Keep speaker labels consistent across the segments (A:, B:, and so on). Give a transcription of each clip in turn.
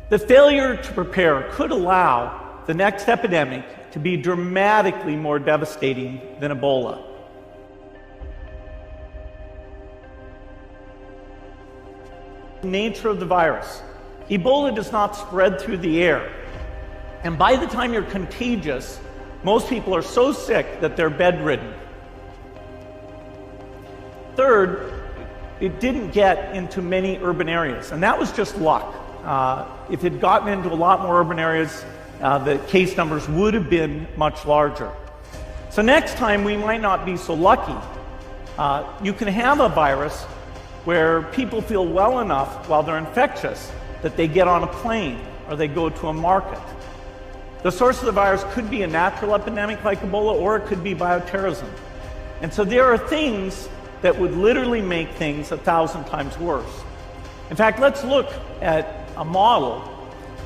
A: The failure to prepare could allow the next epidemic to be dramatically more devastating than Ebola. The nature of the virus. Ebola does not spread through the air. And by the time you're contagious, most people are so sick that they're bedridden. Third, it didn't get into many urban areas, and that was just luck. If it had gotten into a lot more urban areas, the case numbers would have been much larger. So next time we might not be so lucky. You can have a virus where people feel well enough while they're infectious that they get on a plane or they go to a market. The source of the virus could be a natural epidemic like Ebola, or it could be bioterrorism. And so there are things that would literally make things 1,000 times worse. In fact, let's look at a model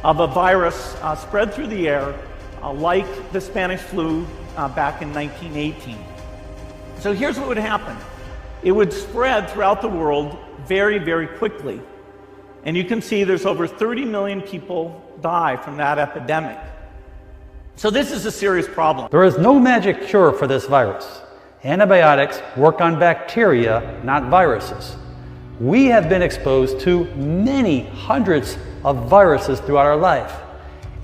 A: of a virus spread through the air like the Spanish flu back in 1918. So here's what would happen. It would spread throughout the world very, very quickly. And you can see there's over 30 million people die from that epidemic. So this is a serious problem.
B: There is no magic cure for this virus. Antibiotics work on bacteria, not viruses. We have been exposed to many hundreds of viruses throughout our life.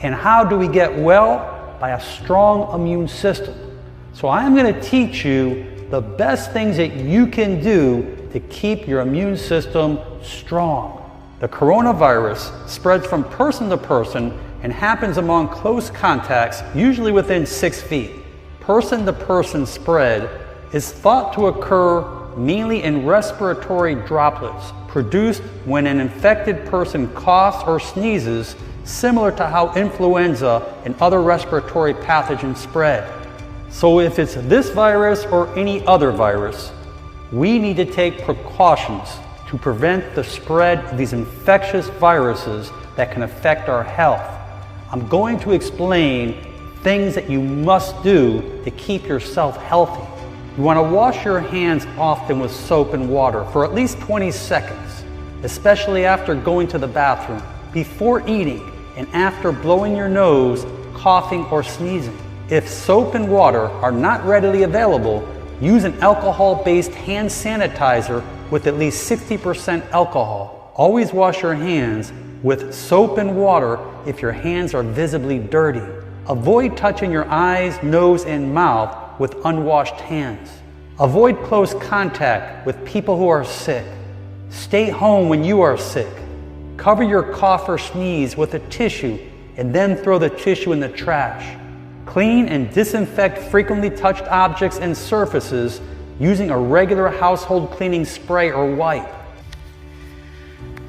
B: And how do we get well? By a strong immune system. So I'm going to teach you the best things that you can do to keep your immune system strong. The coronavirus spreads from person to person and happens among close contacts, usually within 6 feet. Person-to-person spread is thought to occur mainly in respiratory droplets produced when an infected person coughs or sneezes, similar to how influenza and other respiratory pathogens spread. So if it's this virus or any other virus, we need to take precautions to prevent the spread of these infectious viruses that can affect our health. I'm going to explain things that you must do to keep yourself healthy. You want to wash your hands often with soap and water for at least 20 seconds, especially after going to the bathroom, before eating, and after blowing your nose, coughing, or sneezing. If soap and water are not readily available, use an alcohol-based hand sanitizer with at least 60% alcohol. Always wash your hands with soap and water if your hands are visibly dirty. Avoid touching your eyes, nose, and mouth with unwashed hands. Avoid close contact with people who are sick. Stay home when you are sick. Cover your cough or sneeze with a tissue and then throw the tissue in the trash. Clean and disinfect frequently touched objects and surfaces using a regular household cleaning spray or wipe.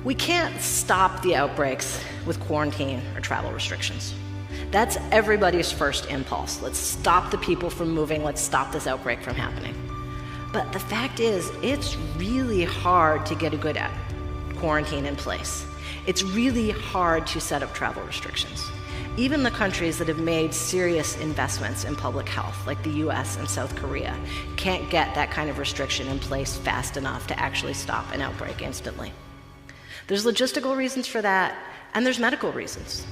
C: We can't stop the outbreaks with quarantine or travel restrictions. That's everybody's first impulse. Let's stop the people from moving. Let's stop this outbreak from happening. But the fact is, it's really hard to get a good quarantine in place. It's really hard to set up travel restrictions. Even the countries that have made serious investments in public health, like the US and South Korea, can't get that kind of restriction in place fast enough to actually stop an outbreak instantly. There's logistical reasons for that, and there's medical reasons.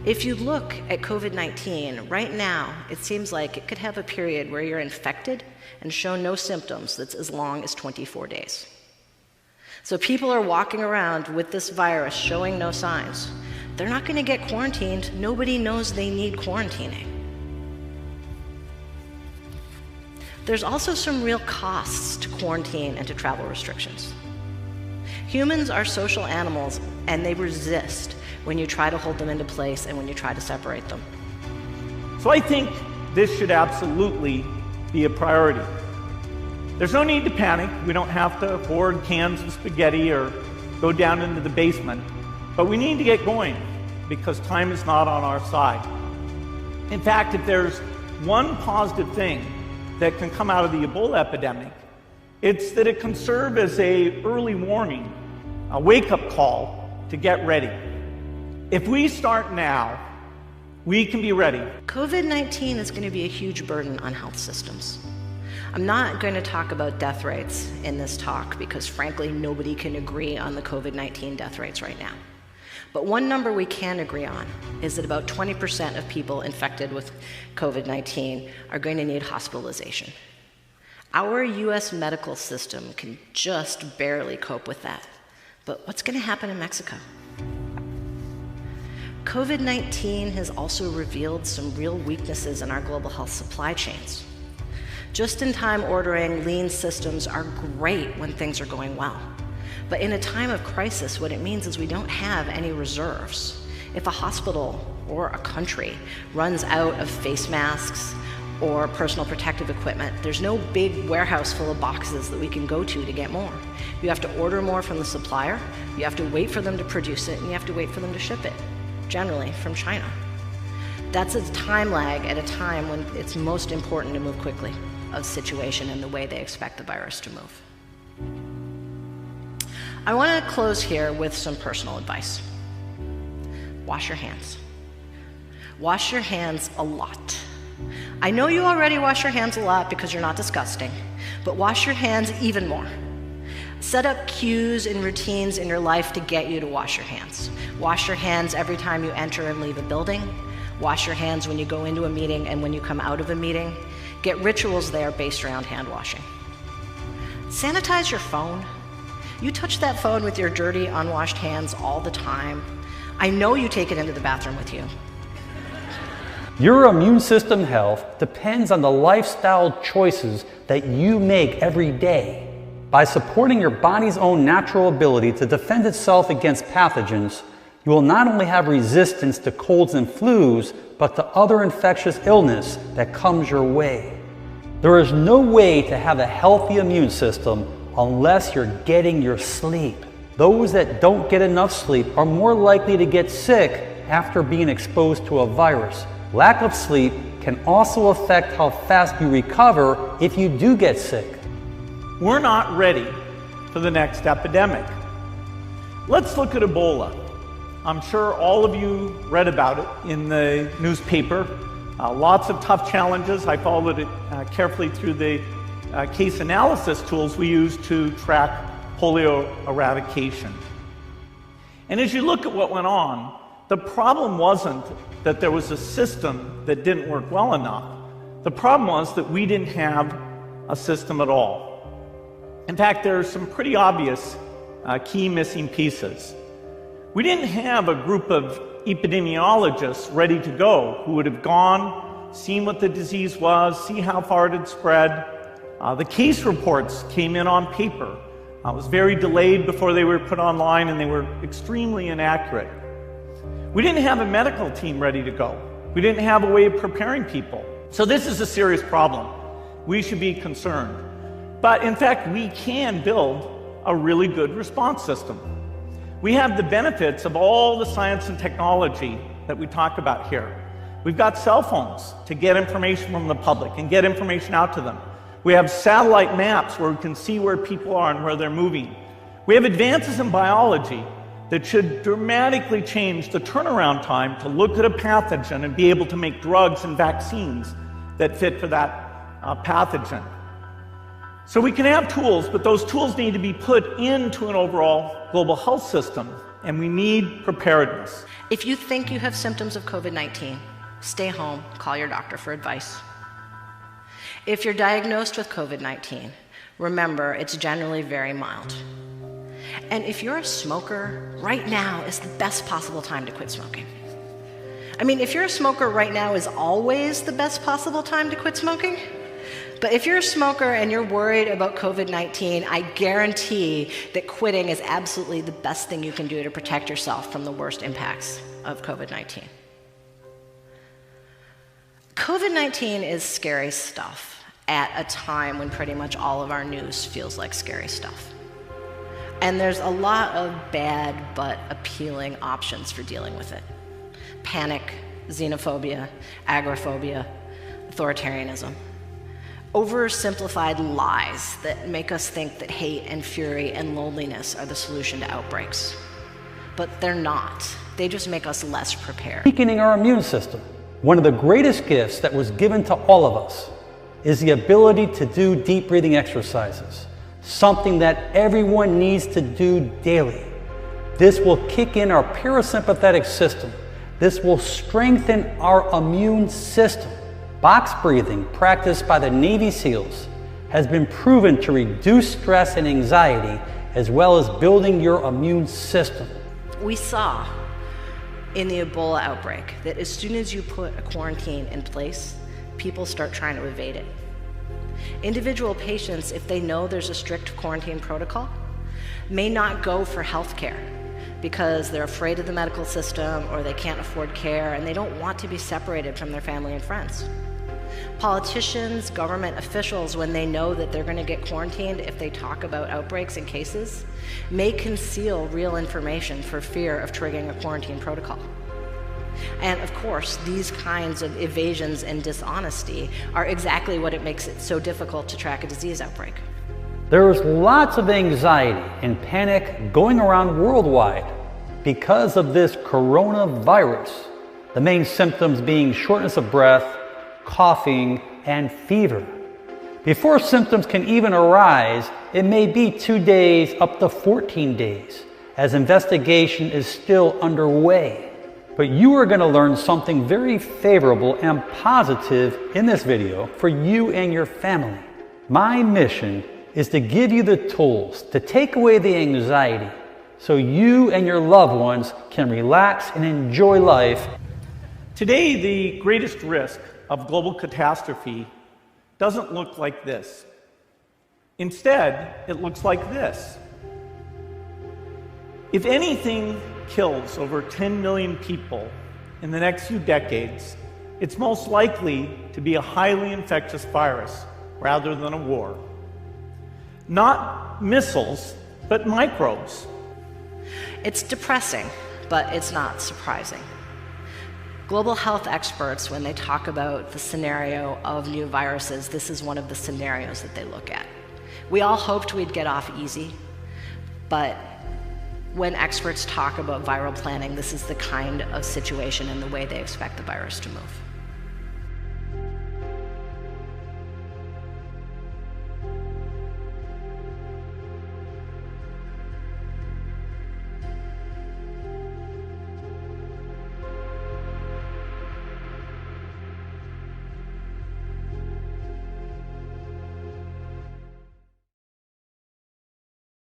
C: If you look at COVID-19, right now, it seems like it could have a period where you're infected and show no symptoms that's as long as 24 days. So people are walking around with this virus showing no signs. They're not going to get quarantined. Nobody knows they need quarantining. There's also some real costs to quarantine and to travel restrictions. Humans are social animals, and they resist when you try to hold them into place and when you try to separate them.
A: So I think this should absolutely be a priority. There's no need to panic. We don't have to hoard cans of spaghetti or go down into the basement. But we need to get going because time is not on our side. In fact, if there's one positive thing that can come out of the Ebola epidemic, it's that it can serve as an early warning, a wake-up call to get ready. If we start now, we can be ready.
C: COVID-19 is going to be a huge burden on health systems. I'm not going to talk about death rates in this talk because frankly, nobody can agree on the COVID-19 death rates right now. But one number we can agree on is that about 20% of people infected with COVID-19 are going to need hospitalization. Our US medical system can just barely cope with that. But what's going to happen in Mexico? COVID-19 has also revealed some real weaknesses in our global health supply chains. Just-in-time ordering lean systems are great when things are going well. But in a time of crisis, what it means is we don't have any reserves. If a hospital or a country runs out of face masks or personal protective equipment, there's no big warehouse full of boxes that we can go to get more. You have to order more from the supplier, you have to wait for them to produce it, and you have to wait for them to ship it, generally from China. That's a time lag at a time when it's most important to move quickly of situation and the way they expect the virus to move. I want to close here with some personal advice. Wash your hands. Wash your hands a lot. I know you already wash your hands a lot because you're not disgusting, but wash your hands even more. Set up cues and routines in your life to get you to wash your hands. Wash your hands every time you enter and leave a building. Wash your hands when you go into a meeting and when you come out of a meeting. Get rituals there based around hand washing. Sanitize your phone. You touch that phone with your dirty, unwashed hands all the time. I know you take it into the bathroom with you.
B: Your immune system health depends on the lifestyle choices that you make every day. By supporting your body's own natural ability to defend itself against pathogens, you will not only have resistance to colds and flus, but to other infectious illness that comes your way. There is no way to have a healthy immune system unless you're getting your sleep. Those that don't get enough sleep are more likely to get sick after being exposed to a virus. Lack of sleep can also affect how fast you recover if you do get sick.
A: We're not ready for the next epidemic. Let's look at Ebola. I'm sure all of you read about it in the newspaper. Lots of tough challenges. I followed it carefully through the case analysis tools we use to track polio eradication. And as you look at what went on, the problem wasn't that there was a system that didn't work well enough. The problem was that we didn't have a system at all. In fact, there are some pretty obvious key missing pieces. We didn't have a group of epidemiologists ready to go who would have gone, seen what the disease was, see how far it had spread. The case reports came in on paper. It was very delayed before they were put online, and they were extremely inaccurate. We didn't have a medical team ready to go. We didn't have a way of preparing people. So this is a serious problem. We should be concerned. But in fact, we can build a really good response system. We have the benefits of all the science and technology that we talk about here. We've got cell phones to get information from the public and get information out to them. We have satellite maps where we can see where people are and where they're moving. We have advances in biology that should dramatically change the turnaround time to look at a pathogen and be able to make drugs and vaccines that fit for that pathogen. So we can have tools, but those tools need to be put into an overall global health system, and we need preparedness.
C: If you think you have symptoms of COVID-19, stay home, call your doctor for advice. If you're diagnosed with COVID-19, remember it's generally very mild. And if you're a smoker, right now is the best possible time to quit smoking. I mean, if you're a smoker, right now is always the best possible time to quit smoking. But if you're a smoker and you're worried about COVID-19, I guarantee that quitting is absolutely the best thing you can do to protect yourself from the worst impacts of COVID-19. COVID-19 is scary stuff at a time when pretty much all of our news feels like scary stuff. And there's a lot of bad but appealing options for dealing with it. Panic, xenophobia, agoraphobia, authoritarianism. Oversimplified lies that make us think that hate and fury and loneliness are the solution to outbreaks. But they're not. They just make us less prepared.
B: Weakening our immune system. One of the greatest gifts that was given to all of us is the ability to do deep breathing exercises, something that everyone needs to do daily. This will kick in our parasympathetic system. This will strengthen our immune system. Box breathing, practiced by the Navy SEALs, has been proven to reduce stress and anxiety, as well as building your immune system.
C: We saw in the Ebola outbreak that as soon as you put a quarantine in place, people start trying to evade it. Individual patients, if they know there's a strict quarantine protocol, may not go for health care because they're afraid of the medical system or they can't afford care and they don't want to be separated from their family and friends. Politicians, government officials, when they know that they're going to get quarantined if they talk about outbreaks and cases, may conceal real information for fear of triggering a quarantine protocol. And of course, these kinds of evasions and dishonesty are exactly what it makes it so difficult to track a disease outbreak.
B: There is lots of anxiety and panic going around worldwide because of this coronavirus. The main symptoms being shortness of breath, coughing, and fever. Before symptoms can even arise, it may be 2 days up to 14 days, as investigation is still underway. But you are going to learn something very favorable and positive in this video for you and your family. My mission is to give you the tools to take away the anxiety so you and your loved ones can relax and enjoy life.
A: Today, the greatest risk of global catastrophe doesn't look like this. Instead, it looks like this. If anything kills over 10 million people in the next few decades, it's most likely to be a highly infectious virus rather than a war. Not missiles, but microbes.
C: It's depressing, but it's not surprising. Global health experts, when they talk about the scenario of new viruses, this is one of the scenarios that they look at. We all hoped we'd get off easy, but when experts talk about viral planning, this is the kind of situation and the way they expect the virus to move.